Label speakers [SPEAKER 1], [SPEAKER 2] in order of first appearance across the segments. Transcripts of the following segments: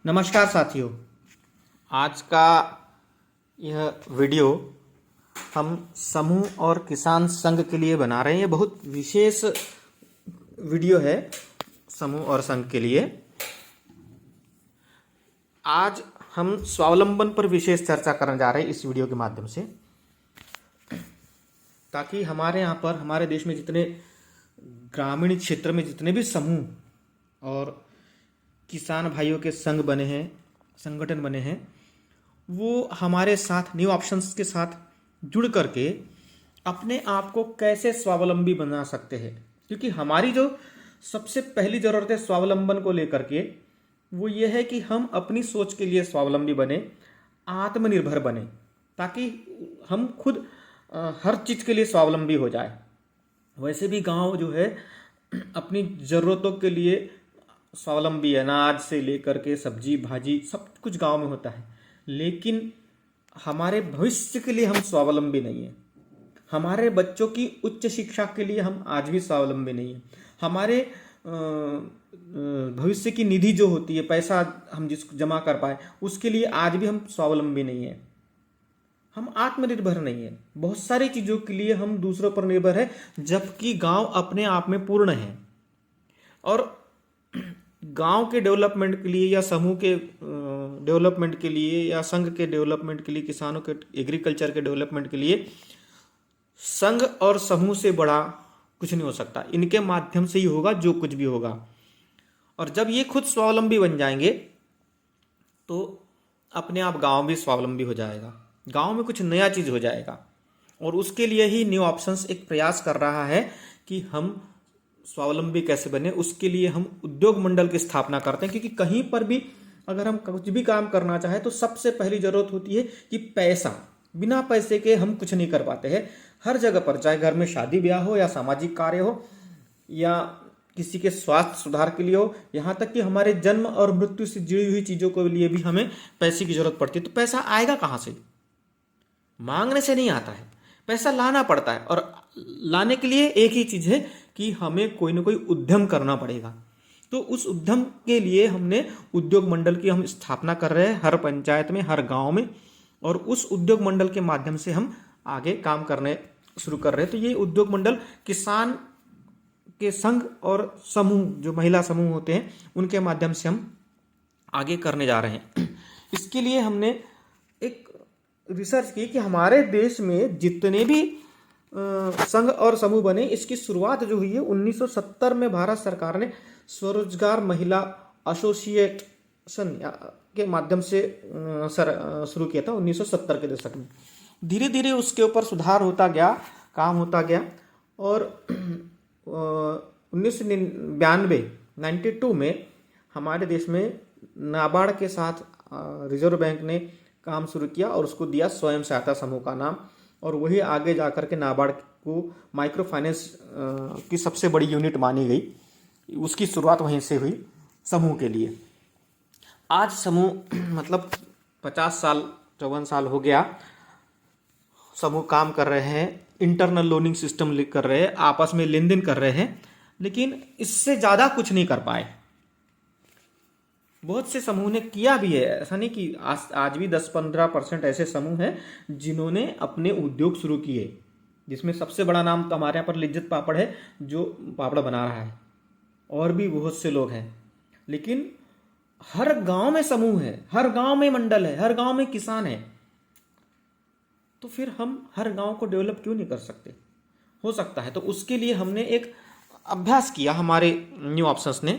[SPEAKER 1] नमस्कार साथियों। आज का यह वीडियो हम समूह और किसान संघ के लिए बना रहे हैं। ये बहुत विशेष वीडियो है समूह और संघ के लिए। आज हम स्वावलंबन पर विशेष चर्चा करने जा रहे हैं इस वीडियो के माध्यम से, ताकि हमारे यहाँ पर हमारे देश में जितने ग्रामीण क्षेत्र में जितने भी समूह और किसान भाइयों के संघ बने हैं, संगठन बने हैं, वो हमारे साथ न्यू ऑप्शंस के साथ जुड़ करके अपने आप को कैसे स्वावलंबी बना सकते हैं। क्योंकि हमारी जो सबसे पहली ज़रूरत है स्वावलंबन को लेकर के, वो ये है कि हम अपनी सोच के लिए स्वावलंबी बने, आत्मनिर्भर बने, ताकि हम खुद हर चीज़ के लिए स्वावलंबी हो जाए। वैसे भी गांव जो है अपनी ज़रूरतों के लिए स्वावलंबी, अनाज से लेकर के सब्जी भाजी सब कुछ गांव में होता है, लेकिन हमारे भविष्य के लिए हम स्वावलंबी नहीं है। हमारे बच्चों की उच्च शिक्षा के लिए हम आज भी स्वावलंबी नहीं है। हमारे भविष्य की निधि जो होती है, पैसा हम जिसको जमा कर पाए, उसके लिए आज भी हम स्वावलंबी नहीं है। हम आत्मनिर्भर नहीं है। बहुत सारी चीज़ों के लिए हम दूसरों पर निर्भर है, जबकि गांव अपने आप में पूर्ण है। और गांव के डेवलपमेंट के लिए या समूह के डेवलपमेंट के लिए या संघ के डेवलपमेंट के लिए, किसानों के एग्रीकल्चर के डेवलपमेंट के लिए संघ और समूह से बड़ा कुछ नहीं हो सकता। इनके माध्यम से ही होगा जो कुछ भी होगा। और जब ये खुद स्वावलंबी बन जाएंगे तो अपने आप गांव भी स्वावलंबी हो जाएगा, गांव में कुछ नया चीज़ हो जाएगा। और उसके लिए ही न्यू ऑप्शंस एक प्रयास कर रहा है कि हम स्वावलंबी कैसे बने। उसके लिए हम उद्योग मंडल की स्थापना करते हैं, क्योंकि कहीं पर भी अगर हम कुछ भी काम करना चाहें तो सबसे पहली जरूरत होती है कि पैसा। बिना पैसे के हम कुछ नहीं कर पाते हैं। हर जगह पर, चाहे घर में शादी ब्याह हो या सामाजिक कार्य हो या किसी के स्वास्थ्य सुधार के लिए हो, यहाँ तक कि हमारे जन्म और मृत्यु से जुड़ी हुई चीज़ों के लिए भी हमें पैसे की जरूरत पड़ती है। तो पैसा आएगा कहाँ से? मांगने से नहीं आता है, पैसा लाना पड़ता है। और लाने के लिए एक ही चीज़ है कि हमें कोई ना कोई उद्यम करना पड़ेगा। तो उस उद्यम के लिए हमने उद्योग मंडल की हम स्थापना कर रहे हैं हर पंचायत में, हर गांव में। और उस उद्योग मंडल के माध्यम से हम आगे काम करने शुरू कर रहे हैं। तो ये उद्योग मंडल किसान के संघ और समूह, जो महिला समूह होते हैं, उनके माध्यम से हम आगे करने जा रहे हैं। इसके लिए हमने एक रिसर्च की कि हमारे देश में जितने भी संघ और समूह बने, इसकी शुरुआत जो हुई है 1970 में भारत सरकार ने स्वरोजगार महिला एसोसिएशन के माध्यम से शुरू किया था 1970 के दशक में। धीरे धीरे उसके ऊपर सुधार होता गया, काम होता गया। और 1992 में हमारे देश में नाबार्ड के साथ रिजर्व बैंक ने काम शुरू किया और उसको दिया स्वयं सहायता समूह का नाम। और वही आगे जाकर के नाबार्ड को माइक्रो फाइनेंस की सबसे बड़ी यूनिट मानी गई। उसकी शुरुआत वहीं से हुई समूह के लिए। आज समूह मतलब 50 साल 54 साल हो गया, समूह काम कर रहे हैं, इंटरनल लोनिंग सिस्टम कर रहे हैं, आपस में लेन देन कर रहे हैं, लेकिन इससे ज़्यादा कुछ नहीं कर पाए। बहुत से समूह ने किया भी है, ऐसा नहीं कि आज भी 10-15% ऐसे समूह हैं जिन्होंने अपने उद्योग शुरू किए, जिसमें सबसे बड़ा नाम तो हमारे यहाँ पर लिज्जत पापड़ है, जो पापड़ बना रहा है। और भी बहुत से लोग हैं, लेकिन हर गांव में समूह है, हर गांव में मंडल है, हर गांव में किसान है। तो फिर हम हर गांव को डेवलप क्यों नहीं कर सकते? हो सकता है। तो उसके लिए हमने एक अभ्यास किया हमारे न्यू ऑप्शंस ने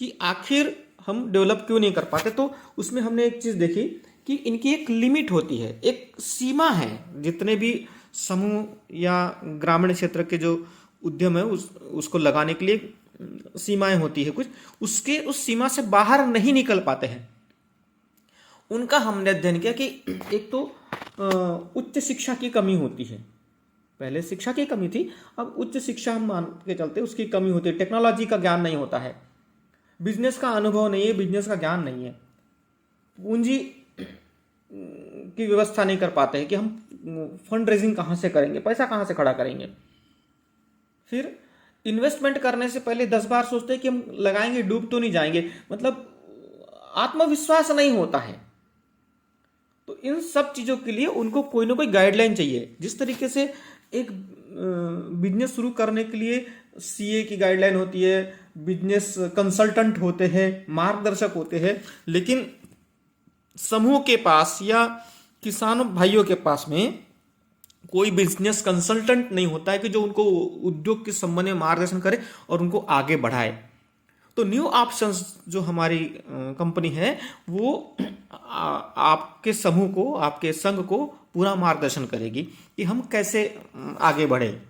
[SPEAKER 1] कि आखिर हम डेवलप क्यों नहीं कर पाते। तो उसमें हमने एक चीज़ देखी कि इनकी एक लिमिट होती है, एक सीमा है। जितने भी समूह या ग्रामीण क्षेत्र के जो उद्यम है उसको लगाने के लिए सीमाएं होती है कुछ, उसके उस सीमा से बाहर नहीं निकल पाते हैं। उनका हमने अध्ययन किया कि एक तो उच्च शिक्षा की कमी होती है। पहले शिक्षा की कमी थी, अब उच्च शिक्षा हम मान के चलते उसकी कमी होती है। टेक्नोलॉजी का ज्ञान नहीं होता है, बिजनेस का अनुभव नहीं है, बिजनेस का ज्ञान नहीं है, पूंजी की व्यवस्था नहीं कर पाते हैं कि हम फंड रेजिंग कहाँ से करेंगे, पैसा कहाँ से खड़ा करेंगे। फिर इन्वेस्टमेंट करने से पहले 10 बार सोचते हैं कि हम लगाएंगे, डूब तो नहीं जाएंगे। मतलब आत्मविश्वास नहीं होता है। तो इन सब चीज़ों के लिए उनको कोई ना कोई गाइडलाइन चाहिए। जिस तरीके से एक बिजनेस शुरू करने के लिए सीए की गाइडलाइन होती है, बिजनेस कंसल्टेंट होते हैं, मार्गदर्शक होते हैं, लेकिन समूह के पास या किसानों भाइयों के पास में कोई बिजनेस कंसल्टेंट नहीं होता है कि जो उनको उद्योग के संबंध में मार्गदर्शन करे और उनको आगे बढ़ाए। तो न्यू ऑप्शंस जो हमारी कंपनी है वो आपके समूह को, आपके संघ को पूरा मार्गदर्शन करेगी कि हम कैसे आगे बढ़े,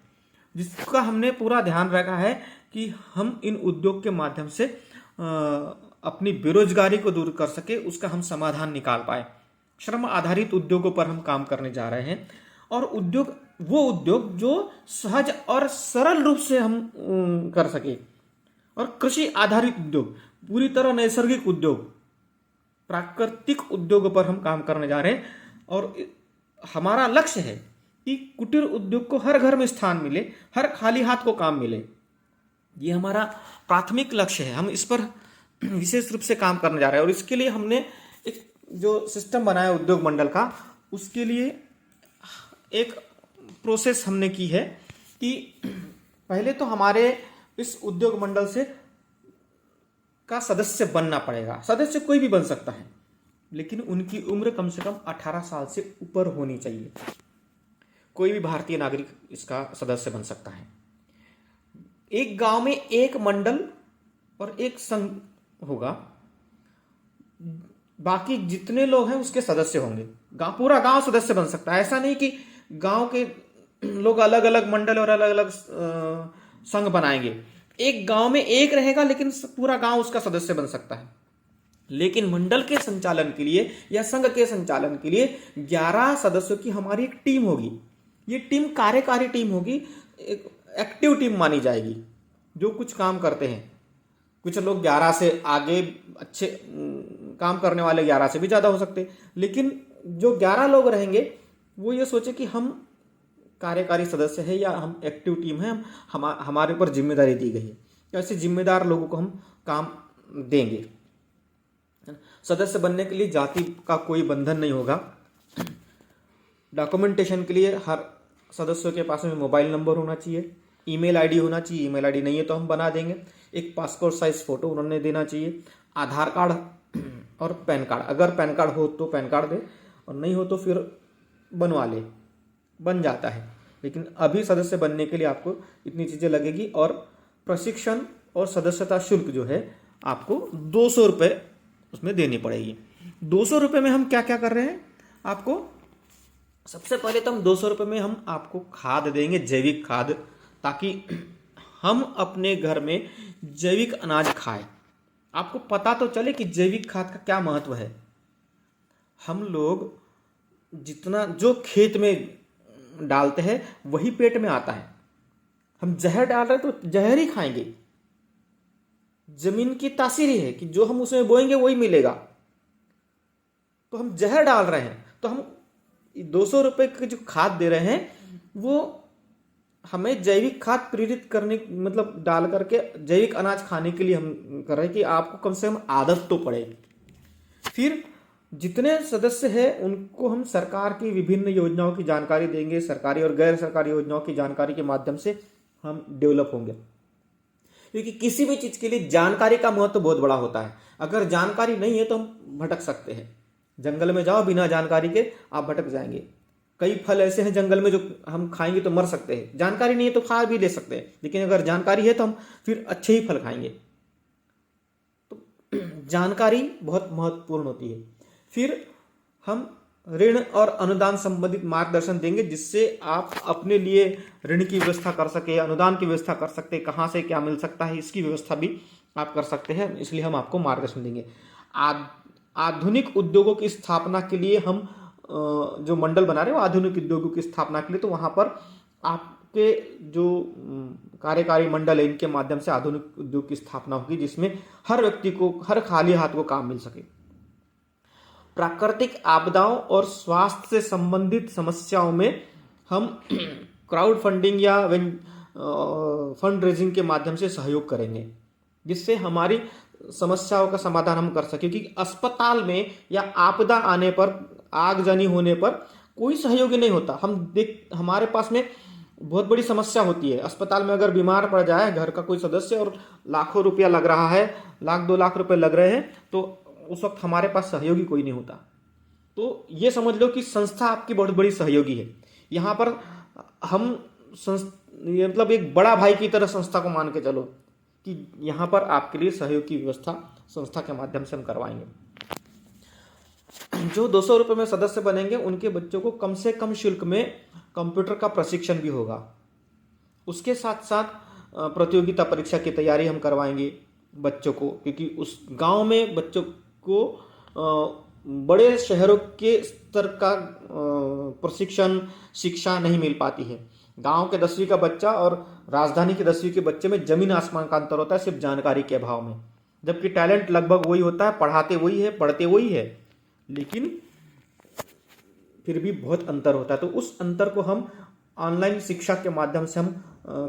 [SPEAKER 1] जिसका हमने पूरा ध्यान रखा है कि हम इन उद्योग के माध्यम से अपनी बेरोजगारी को दूर कर सके, उसका हम समाधान निकाल पाए। श्रम आधारित उद्योगों पर हम काम करने जा रहे हैं और वो उद्योग जो सहज और सरल रूप से हम कर सके। और कृषि आधारित उद्योग, पूरी तरह नैसर्गिक उद्योग, प्राकृतिक उद्योग पर हम काम करने जा रहे हैं। और हमारा लक्ष्य है कि कुटीर उद्योग को हर घर में स्थान मिले, हर खाली हाथ को काम मिले। ये हमारा प्राथमिक लक्ष्य है। हम इस पर विशेष रूप से काम करने जा रहे हैं और इसके लिए हमने एक जो सिस्टम बनाया उद्योग मंडल का, उसके लिए एक प्रोसेस हमने की है कि पहले तो हमारे इस उद्योग मंडल से का सदस्य बनना पड़ेगा। सदस्य कोई भी बन सकता है, लेकिन उनकी उम्र कम से कम 18 साल से ऊपर होनी चाहिए। कोई भी भारतीय नागरिक इसका सदस्य बन सकता है। एक गांव में एक मंडल और एक संघ होगा, बाकी जितने लोग हैं उसके सदस्य होंगे। पूरा गांव सदस्य बन सकता है। ऐसा नहीं कि गांव के लोग अलग अलग मंडल और अलग अलग संघ बनाएंगे। एक गांव में एक रहेगा लेकिन पूरा गांव उसका सदस्य बन सकता है। लेकिन मंडल के संचालन के लिए या संघ के संचालन के लिए 11 सदस्यों की हमारी एक टीम होगी। ये टीम कार्यकारी टीम होगी, एक एक्टिव टीम मानी जाएगी, जो कुछ काम करते हैं। कुछ लोग 11 से आगे अच्छे काम करने वाले 11 से भी ज़्यादा हो सकते, लेकिन जो 11 लोग रहेंगे वो ये सोचे कि हम कार्यकारी सदस्य है या हम एक्टिव टीम है, हमारे ऊपर जिम्मेदारी दी गई है, तो ऐसे जिम्मेदार लोगों को हम काम देंगे। सदस्य बनने के लिए जाति का कोई बंधन नहीं होगा। डॉक्यूमेंटेशन के लिए हर सदस्यों के पास में मोबाइल नंबर होना चाहिए, ईमेल आईडी होना चाहिए। ईमेल आईडी नहीं है तो हम बना देंगे। एक पासपोर्ट साइज फोटो उन्होंने देना चाहिए, आधार कार्ड और पैन कार्ड। अगर पैन कार्ड हो तो पैन कार्ड दे और नहीं हो तो फिर बनवा ले, बन जाता है। लेकिन अभी सदस्य बनने के लिए आपको इतनी चीज़ें लगेगी। और प्रशिक्षण और सदस्यता शुल्क जो है आपको 200 रुपये उसमें देनी पड़ेगी। 200 रुपये में हम क्या क्या कर रहे हैं आपको, सबसे पहले तो हम 200 रुपये में हम आपको खाद देंगे, जैविक खाद, ताकि हम अपने घर में जैविक अनाज खाएं। आपको पता तो चले कि जैविक खाद का क्या महत्व है। हम लोग जितना जो खेत में डालते हैं वही पेट में आता है। हम जहर डाल रहे हैं तो जहर ही खाएंगे। जमीन की तासीर है कि जो हम उसमें बोएंगे वही मिलेगा। तो हम जहर डाल रहे हैं, तो हम 200 रुपये की जो खाद दे रहे हैं वो हमें जैविक खाद प्रेरित करने, मतलब डाल करके जैविक अनाज खाने के लिए हम कर रहे हैं कि आपको कम से कम आदत तो पड़े। फिर जितने सदस्य हैं उनको हम सरकार की विभिन्न योजनाओं की जानकारी देंगे। सरकारी और गैर सरकारी योजनाओं की जानकारी के माध्यम से हम डेवलप होंगे, क्योंकि किसी भी चीज़ के लिए जानकारी का महत्व बहुत बड़ा होता है। अगर जानकारी नहीं है तो हम भटक सकते हैं। जंगल में जाओ, बिना जानकारी के आप भटक जाएंगे। कई फल ऐसे हैं जंगल में जो हम खाएंगे तो मर सकते हैं। जानकारी नहीं है तो खा भी ले सकते हैं, लेकिन अगर जानकारी है तो हम फिर अच्छे ही फल खाएंगे। तो जानकारी बहुत महत्वपूर्ण होती है। फिर हम ऋण और अनुदान संबंधित मार्गदर्शन देंगे, जिससे आप अपने लिए ऋण की व्यवस्था कर सके, अनुदान की व्यवस्था कर सकते, कहाँ से क्या मिल सकता है इसकी व्यवस्था भी आप कर सकते हैं। इसलिए हम आपको मार्गदर्शन देंगे। आधुनिक उद्योगों की स्थापना के लिए हम जो मंडल बना रहे हैं वो आधुनिक उद्योगों की स्थापना के लिए, तो वहाँ पर आपके जो कार्यकारी मंडल है इनके माध्यम से आधुनिक उद्योग की स्थापना होगी, जिसमें हर व्यक्ति को, हर खाली हाथ को काम मिल सके। प्राकृतिक आपदाओं और स्वास्थ्य से संबंधित समस्याओं में हम क्राउड फंडिंग या फंड रेजिंग के माध्यम से सहयोग करेंगे, जिससे हमारी समस्याओं का समाधान हम कर सकें, क्योंकि अस्पताल में या आपदा आने पर, आगजनी होने पर कोई सहयोगी नहीं होता। हमारे पास में बहुत बड़ी समस्या होती है, अस्पताल में अगर बीमार पड़ जाए घर का कोई सदस्य और लाखों रुपया लग रहा है, 1-2 लाख रुपए लग रहे हैं, तो उस वक्त हमारे पास सहयोगी कोई नहीं होता। तो ये समझ लो कि संस्था आपकी बहुत बड़ी सहयोगी है। यहाँ पर हम ये मतलब एक बड़ा भाई की तरह संस्था को मान के चलो कि यहाँ पर आपके लिए सहयोग की व्यवस्था संस्था के माध्यम से हम करवाएंगे। जो 200 रुपये में सदस्य बनेंगे उनके बच्चों को कम से कम शुल्क में कंप्यूटर का प्रशिक्षण भी होगा। उसके साथ साथ प्रतियोगिता परीक्षा की तैयारी हम करवाएंगे बच्चों को, क्योंकि उस गांव में बच्चों को बड़े शहरों के स्तर का प्रशिक्षण शिक्षा नहीं मिल पाती है। गांव के 10वीं का बच्चा और राजधानी के 10वीं के बच्चे में जमीन आसमान का अंतर होता है, सिर्फ जानकारी के अभाव में। जबकि टैलेंट लगभग वही होता है, पढ़ाते वही है, पढ़ते वही है, लेकिन फिर भी बहुत अंतर होता है। तो उस अंतर को हम ऑनलाइन शिक्षा के माध्यम से हम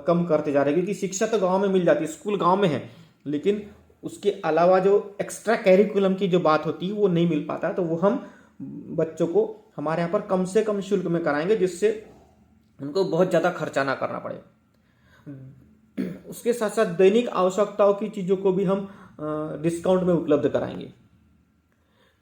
[SPEAKER 1] कम करते जा रहे हैं, क्योंकि शिक्षा तो गांव में मिल जाती है, स्कूल गांव में है, लेकिन उसके अलावा जो एक्स्ट्रा कैरिकुलम की जो बात होती है वो नहीं मिल पाता। तो वो हम बच्चों को हमारे यहाँ पर कम से कम शुल्क में कराएंगे, जिससे उनको बहुत ज़्यादा खर्चा ना करना पड़े। उसके साथ साथ दैनिक आवश्यकताओं की चीज़ों को भी हम डिस्काउंट में उपलब्ध कराएंगे।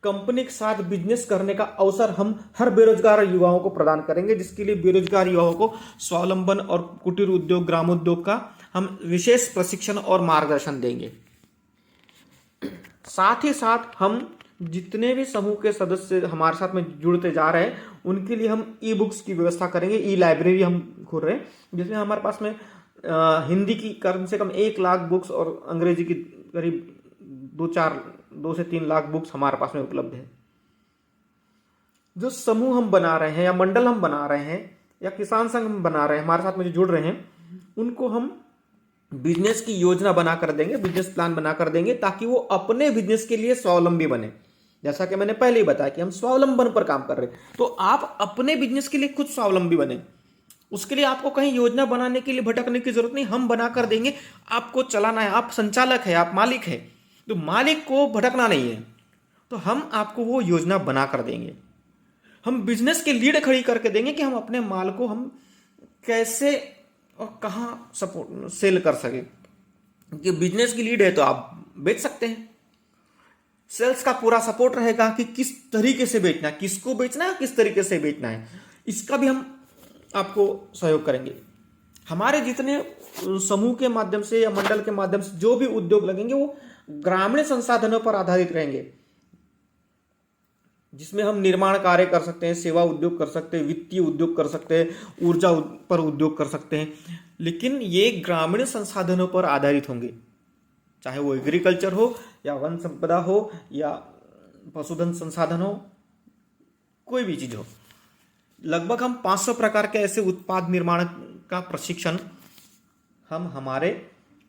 [SPEAKER 1] कंपनी के साथ बिजनेस करने का अवसर हम हर बेरोजगार युवाओं को प्रदान करेंगे, जिसके लिए बेरोजगार युवाओं को स्वावलंबन और कुटीर उद्योग, ग्रामोद्योग का हम विशेष प्रशिक्षण और मार्गदर्शन देंगे। साथ ही साथ हम जितने भी समूह के सदस्य हमारे साथ में जुड़ते जा रहे हैं उनके लिए हम ई बुक्स की व्यवस्था करेंगे। ई लाइब्रेरी हम खोल रहे हैं, जिसमें हमारे पास में हिंदी की कम से कम 1 लाख बुक्स और अंग्रेजी की करीब 2 से 3 लाख बुक्स हमारे पास में उपलब्ध है। जो समूह हम बना रहे हैं या मंडल हम बना रहे हैं या किसान संघ हम बना रहे हैं, हमारे साथ में जो जुड़ रहे हैं, उनको हम बिजनेस की योजना बना कर देंगे, बिजनेस प्लान बना कर देंगे, ताकि वो अपने बिजनेस के लिए स्वावलंबी बने। जैसा कि मैंने पहले ही बताया कि हम स्वावलंबन पर काम कर रहे हैं, तो आप अपने बिजनेस के लिए खुद स्वावलंबी बने। उसके लिए आपको कहीं योजना बनाने के लिए भटकने की जरूरत नहीं, हम बना कर देंगे, आपको चलाना है। आप संचालक है, आप मालिक है, तो मालिक को भटकना नहीं है, तो हम आपको वो योजना बना कर देंगे। हम बिजनेस की लीड खड़ी करके देंगे कि हम अपने माल को हम कैसे और कहाँ सपोर्ट सेल कर सके। कि बिजनेस की लीड है तो आप बेच सकते हैं, सेल्स का पूरा सपोर्ट रहेगा कि किस तरीके से बेचना है, किसको बेचना है, किस तरीके से बेचना है, इसका भी हम आपको सहयोग करेंगे। हमारे जितने समूह के माध्यम से या मंडल के माध्यम से जो भी उद्योग लगेंगे वो ग्रामीण संसाधनों पर आधारित रहेंगे, जिसमें हम निर्माण कार्य कर सकते हैं, सेवा उद्योग कर सकते हैं, वित्तीय उद्योग कर सकते हैं, ऊर्जा पर उद्योग कर सकते हैं, लेकिन ये ग्रामीण संसाधनों पर आधारित होंगे। चाहे वो एग्रीकल्चर हो या वन संपदा हो या पशुधन संसाधन हो, कोई भी चीज हो। लगभग हम 500 प्रकार के ऐसे उत्पाद निर्माण का प्रशिक्षण हम हमारे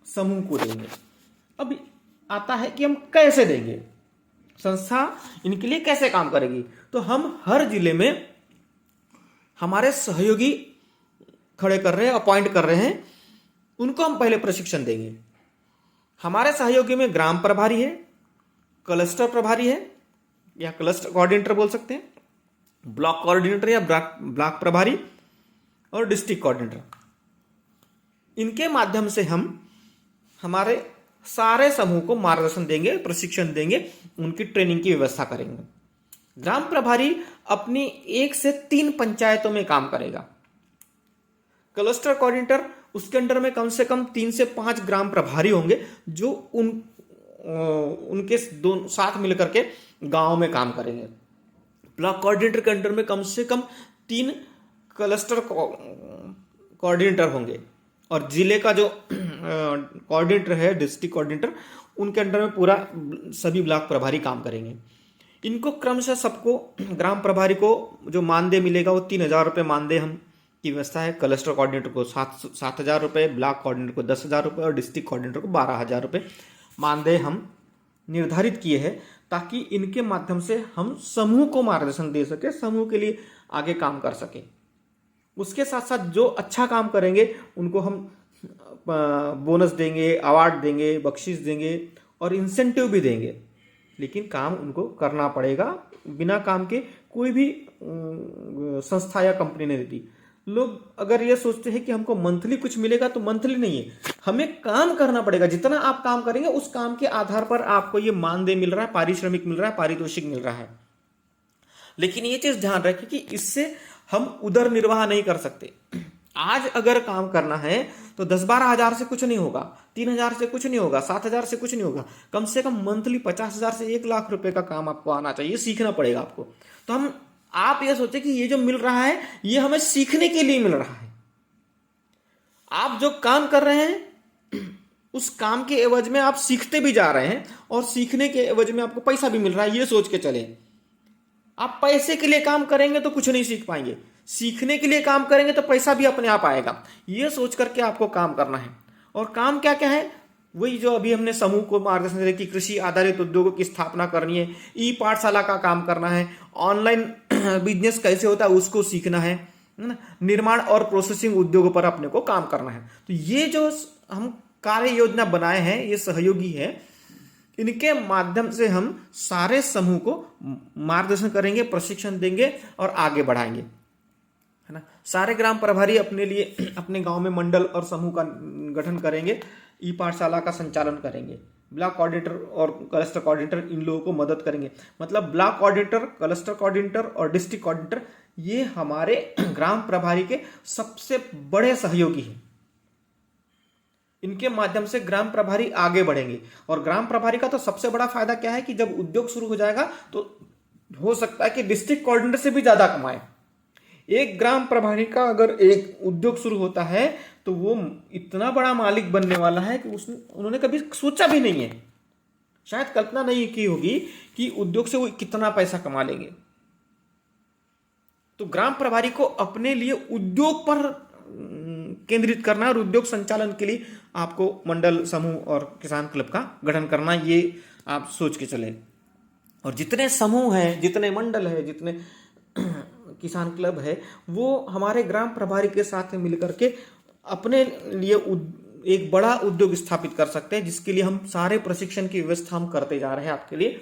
[SPEAKER 1] समूह को देंगे। अब आता है कि हम कैसे देंगे, संस्था इनके लिए कैसे काम करेगी। तो हम हर जिले में हमारे सहयोगी खड़े कर रहे हैं, अपॉइंट कर रहे हैं, उनको हम पहले प्रशिक्षण देंगे। हमारे सहयोगी में ग्राम प्रभारी है, क्लस्टर प्रभारी है या क्लस्टर कोऑर्डिनेटर बोल सकते हैं, ब्लॉक कोऑर्डिनेटर या ब्लॉक प्रभारी और डिस्ट्रिक्ट कोऑर्डिनेटर। इनके माध्यम से हम हमारे सारे समूह को मार्गदर्शन देंगे, प्रशिक्षण देंगे, उनकी ट्रेनिंग की व्यवस्था करेंगे। ग्राम प्रभारी अपनी 1 से 3 पंचायतों में काम करेगा। क्लस्टर कोऑर्डिनेटर उसके अंडर में कम से कम 3 से 5 ग्राम प्रभारी होंगे, जो उनके साथ मिलकर के गांव में काम करेंगे। ब्लॉक कोऑर्डिनेटर के अंडर में कम से कम 3 क्लस्टर कोऑर्डिनेटर होंगे, और जिले का जो कोऑर्डिनेटर है, डिस्ट्रिक्ट कोऑर्डिनेटर, उनके अंडर में पूरा सभी ब्लॉक प्रभारी काम करेंगे। इनको क्रमशः सबको, ग्राम प्रभारी को जो मानदेय मिलेगा वो 3,000 रुपये मानदेय हम की व्यवस्था है। क्लस्टर कोऑर्डिनेटर को 7,000 रुपये, ब्लॉक कोऑर्डिनेटर को 10,000 रुपये और डिस्ट्रिक्ट कोऑर्डिनेटर को 12,000 रुपये मानदेय हम निर्धारित किए हैं, ताकि इनके माध्यम से हम समूह को मार्गदर्शन दे सके, समूह के लिए आगे काम कर सके। उसके साथ साथ जो अच्छा काम करेंगे उनको हम बोनस देंगे, अवार्ड देंगे, बख्शीश देंगे, और इंसेंटिव भी देंगे, लेकिन काम उनको करना पड़ेगा। बिना काम के कोई भी संस्था या कंपनी नहीं देती। लोग अगर ये सोचते हैं कि हमको मंथली कुछ मिलेगा, तो मंथली नहीं है, हमें काम करना पड़ेगा। जितना आप काम करेंगे उस काम के आधार पर आपको ये मानदेय मिल रहा है, पारिश्रमिक मिल रहा है, पारितोषिक मिल रहा है। लेकिन ये चीज ध्यान रखें कि इससे हम उदर निर्वाह नहीं कर सकते। आज अगर काम करना है तो 10-12 हजार से कुछ नहीं होगा, 3,000 से कुछ नहीं होगा, 7,000 से कुछ नहीं होगा। कम से कम मंथली 50,000 से 1,00,000 रुपए का काम आपको आना चाहिए, सीखना पड़ेगा आपको। तो आप ये सोचे कि ये जो मिल रहा है ये हमें सीखने के लिए मिल रहा है। आप जो काम कर रहे हैं उस काम के एवज में आप सीखते भी जा रहे हैं, और सीखने के एवज में आपको पैसा भी मिल रहा है। ये सोच के चले, आप पैसे के लिए काम करेंगे तो कुछ नहीं सीख पाएंगे, सीखने के लिए काम करेंगे तो पैसा भी अपने आप आएगा। ये सोच करके आपको काम करना है। और काम क्या क्या है, वही जो अभी हमने समूह को मार्गदर्शन दिया कि कृषि आधारित उद्योगों की स्थापना करनी है, ई पाठशाला का काम करना है, ऑनलाइन बिजनेस कैसे होता है उसको सीखना है ना, निर्माण और प्रोसेसिंग उद्योगों पर अपने को काम करना है। तो ये जो हम कार्य योजना बनाए हैं ये सहयोगी है, इनके माध्यम से हम सारे समूह को मार्गदर्शन करेंगे, प्रशिक्षण देंगे और आगे बढ़ाएंगे, है ना। सारे ग्राम प्रभारी अपने लिए अपने गांव में मंडल और समूह का गठन करेंगे, ई पाठशाला का संचालन करेंगे, ब्लॉक कोऑर्डिनेटर और क्लस्टर कोऑर्डिनेटर इन लोगों को मदद करेंगे। मतलब ब्लॉक कोऑर्डिनेटर, क्लस्टर कोऑर्डिनेटर और डिस्ट्रिक्ट कोऑर्डिनेटर ये हमारे ग्राम प्रभारी के सबसे बड़े सहयोगी हैं। इनके माध्यम से ग्राम प्रभारी आगे बढ़ेंगे। और ग्राम प्रभारी का तो सबसे बड़ा फायदा क्या है कि जब उद्योग शुरू हो जाएगा तो हो सकता है कि डिस्ट्रिक्ट कोऑर्डिनेटर से भी ज्यादा कमाए। एक ग्राम प्रभारी का अगर एक उद्योग शुरू होता है तो वो इतना बड़ा मालिक बनने वाला है कि उन्होंने कभी सोचा भी नहीं है, शायद कल्पना नहीं की होगी कि उद्योग से वो कितना पैसा कमा लेंगे। तो ग्राम प्रभारी को अपने लिए उद्योग पर केंद्रित करना और उद्योग संचालन के लिए आपको मंडल, समूह और किसान क्लब का गठन करना, ये आप सोच के चले। और जितने समूह हैं, जितने मंडल है, जितने किसान क्लब है, वो हमारे ग्राम प्रभारी के साथ मिलकर के अपने लिए एक बड़ा उद्योग स्थापित कर सकते हैं, जिसके लिए हम सारे प्रशिक्षण की व्यवस्था हम करते जा रहे हैं। आपके लिए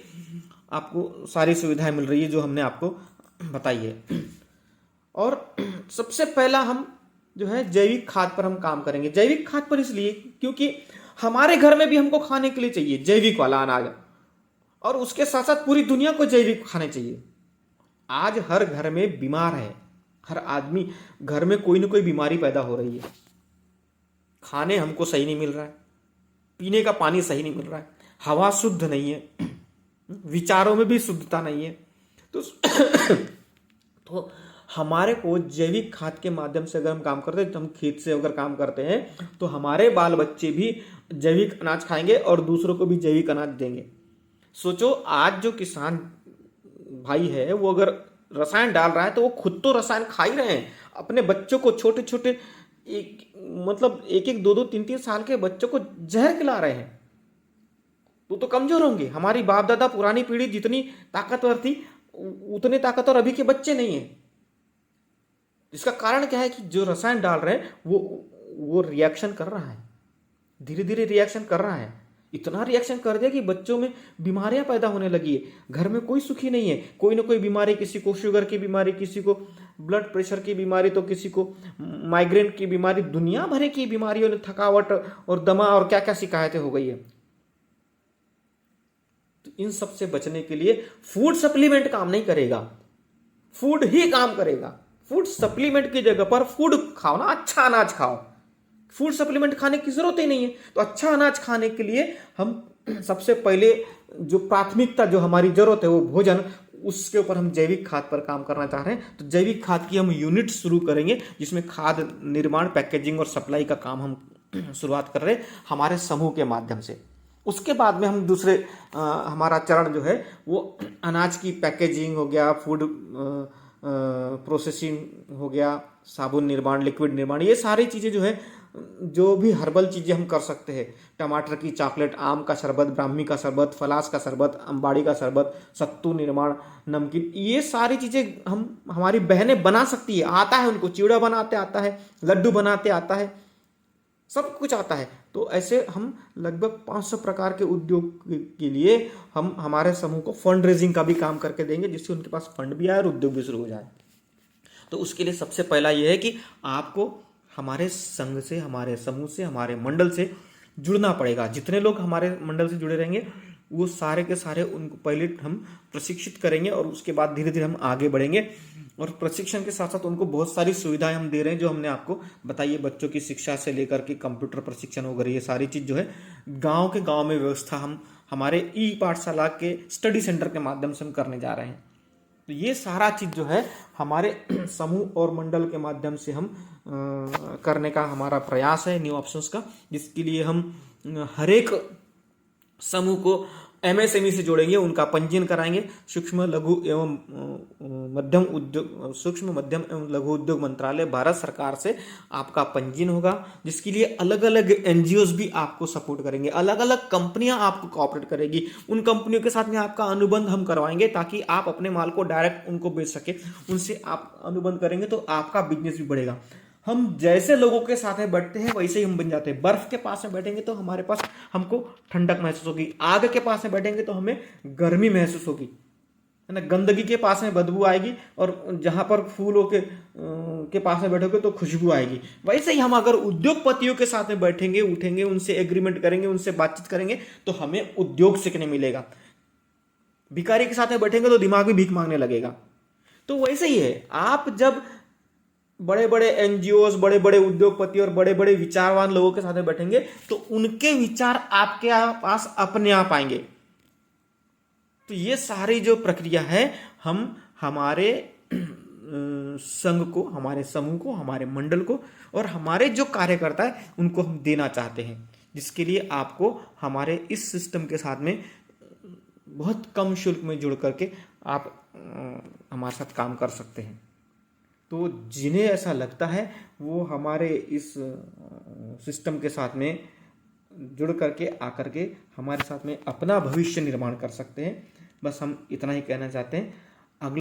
[SPEAKER 1] आपको सारी सुविधाएं मिल रही है जो हमने आपको बताई है। और सबसे पहला हम जो है जैविक खाद पर हम काम करेंगे। जैविक खाद पर इसलिए क्योंकि हमारे घर में भी हमको खाने के लिए चाहिए जैविक वाला अनाज, और उसके साथ साथ पूरी दुनिया को जैविक खाने चाहिए। आज हर घर में बीमार है, हर आदमी घर में कोई ना कोई बीमारी पैदा हो रही है। खाने हमको सही नहीं मिल रहा है, पीने का पानी सही नहीं मिल रहा है, हवा शुद्ध नहीं है, विचारों में भी शुद्धता नहीं है। तो हमारे को जैविक खाद के माध्यम से अगर हम काम करते हैं, तो हम खेत से अगर काम करते हैं तो हमारे बाल बच्चे भी जैविक अनाज खाएंगे और दूसरों को भी जैविक अनाज देंगे। सोचो, आज जो किसान भाई है वो अगर रसायन डाल रहा है तो वो खुद तो रसायन खा ही रहे हैं, अपने बच्चों को छोटे छोटे एक 2-2, 3-3 साल के बच्चों को जहर खिला रहे हैं। तो कमजोर होंगे। हमारी बाप दादा पुरानी पीढ़ी जितनी ताकतवर थी उतने ताकतवर अभी के बच्चे नहीं है। इसका कारण क्या है कि जो रसायन डाल रहे हैं वो रिएक्शन कर रहा है, धीरे धीरे रिएक्शन कर रहा है। इतना रिएक्शन कर दिया कि बच्चों में बीमारियां पैदा होने लगी है। घर में कोई सुखी नहीं है, कोई ना कोई बीमारी, किसी को शुगर की बीमारी, किसी को ब्लड प्रेशर की बीमारी, तो किसी को माइग्रेन की बीमारी, दुनिया भर की बीमारियों ने थकावट और दमा और क्या क्या शिकायतें हो गई है। तो इन सब से बचने के लिए फूड सप्लीमेंट काम नहीं करेगा, फूड ही काम करेगा। फूड सप्लीमेंट की जगह पर फूड खाओ ना, अच्छा अनाज खाओ। फूड सप्लीमेंट खाने की जरूरत ही नहीं है। तो अच्छा अनाज खाने के लिए हम सबसे पहले जो प्राथमिकता जो हमारी जरूरत है वो भोजन, उसके ऊपर हम जैविक खाद पर काम करना चाह रहे हैं। तो जैविक खाद की हम यूनिट शुरू करेंगे, जिसमें खाद निर्माण, पैकेजिंग और सप्लाई का काम हम शुरुआत कर रहे हैं हमारे समूह के माध्यम से। उसके बाद में हम दूसरे हमारा चरण जो है वो अनाज की पैकेजिंग हो गया, फूड प्रोसेसिंग हो गया, साबुन निर्माण, लिक्विड निर्माण, ये सारी चीज़ें जो है, जो भी हर्बल चीज़ें हम कर सकते हैं, टमाटर की चॉकलेट, आम का शरबत, ब्राह्मी का शरबत, फलास का शरबत, अंबाड़ी का शरबत, सत्तू निर्माण, नमकीन, ये सारी चीज़ें हमारी बहनें बना सकती है। आता है उनको, चिवड़ा बनाते आता है, लड्डू बनाते आता है, सब कुछ आता है। तो ऐसे हम लगभग 500 प्रकार के उद्योग के लिए हम हमारे समूह को फंड रेजिंग का भी काम करके देंगे, जिससे उनके पास फंड भी आए और उद्योग भी शुरू हो जाए। तो उसके लिए सबसे पहला ये है कि आपको हमारे संघ से, हमारे समूह से, हमारे मंडल से जुड़ना पड़ेगा। जितने लोग हमारे मंडल से जुड़े रहेंगे वो सारे के सारे उनको पहले हम प्रशिक्षित करेंगे और उसके बाद धीरे धीरे हम आगे बढ़ेंगे। और प्रशिक्षण के साथ साथ उनको बहुत सारी सुविधाएं हम दे रहे हैं जो हमने आपको बताइए, बच्चों की शिक्षा से लेकर के कंप्यूटर प्रशिक्षण वगैरह, ये सारी चीज़ जो है गाँव के गाँव में व्यवस्था हम हमारे ई पाठशाला के स्टडी सेंटर के माध्यम से हम करने जा रहे हैं। तो ये सारा चीज़ जो है हमारे समूह और मंडल के माध्यम से हम करने का हमारा प्रयास है न्यू ऑप्शंस का, जिसके लिए हम हर एक समूह को एमएसएमई से जोड़ेंगे, उनका पंजीयन कराएंगे। सूक्ष्म लघु एवं लघु उद्योग मंत्रालय भारत सरकार से आपका पंजीयन होगा, जिसके लिए अलग अलग एनजीओज भी आपको सपोर्ट करेंगे, अलग अलग कंपनियां आपको कोऑपरेट करेगी। उन कंपनियों के साथ में आपका अनुबंध हम करवाएंगे ताकि आप अपने माल को डायरेक्ट उनको बेच सके। उनसे आप अनुबंध करेंगे तो आपका बिजनेस भी बढ़ेगा। हम जैसे लोगों के साथ में बैठते हैं वैसे ही हम बन जाते हैं। बर्फ के पास में बैठेंगे तो हमारे पास हमको ठंडक महसूस होगी, आग के पास में बैठेंगे तो हमें गर्मी महसूस होगी, है ना। गंदगी के पास में बदबू आएगी और जहां पर फूलों के पास में बैठोगे तो खुशबू आएगी। वैसे ही हम अगर उद्योगपतियों के साथ में बैठेंगे, उठेंगे, उनसे एग्रीमेंट करेंगे, उनसे बातचीत करेंगे तो हमें उद्योग सीखने मिलेगा। भिखारी के साथ में बैठेंगे तो दिमाग भी भीख मांगने लगेगा। तो वैसे ही है, आप जब बड़े बड़े एनजीओज, बड़े बड़े उद्योगपति और बड़े बड़े विचारवान लोगों के साथ में बैठेंगे तो उनके विचार आपके पास अपने आप आएंगे। तो ये सारी जो प्रक्रिया है हम हमारे संघ को, हमारे समूह को, हमारे मंडल को और हमारे जो कार्यकर्ता है उनको हम देना चाहते हैं, जिसके लिए आपको हमारे इस सिस्टम के साथ में बहुत कम शुल्क में जुड़ करके आप हमारे साथ काम कर सकते हैं। तो जिन्हें ऐसा लगता है वो हमारे इस सिस्टम के साथ में जुड़ करके आकर के हमारे साथ में अपना भविष्य निर्माण कर सकते हैं। बस हम इतना ही कहना चाहते हैं।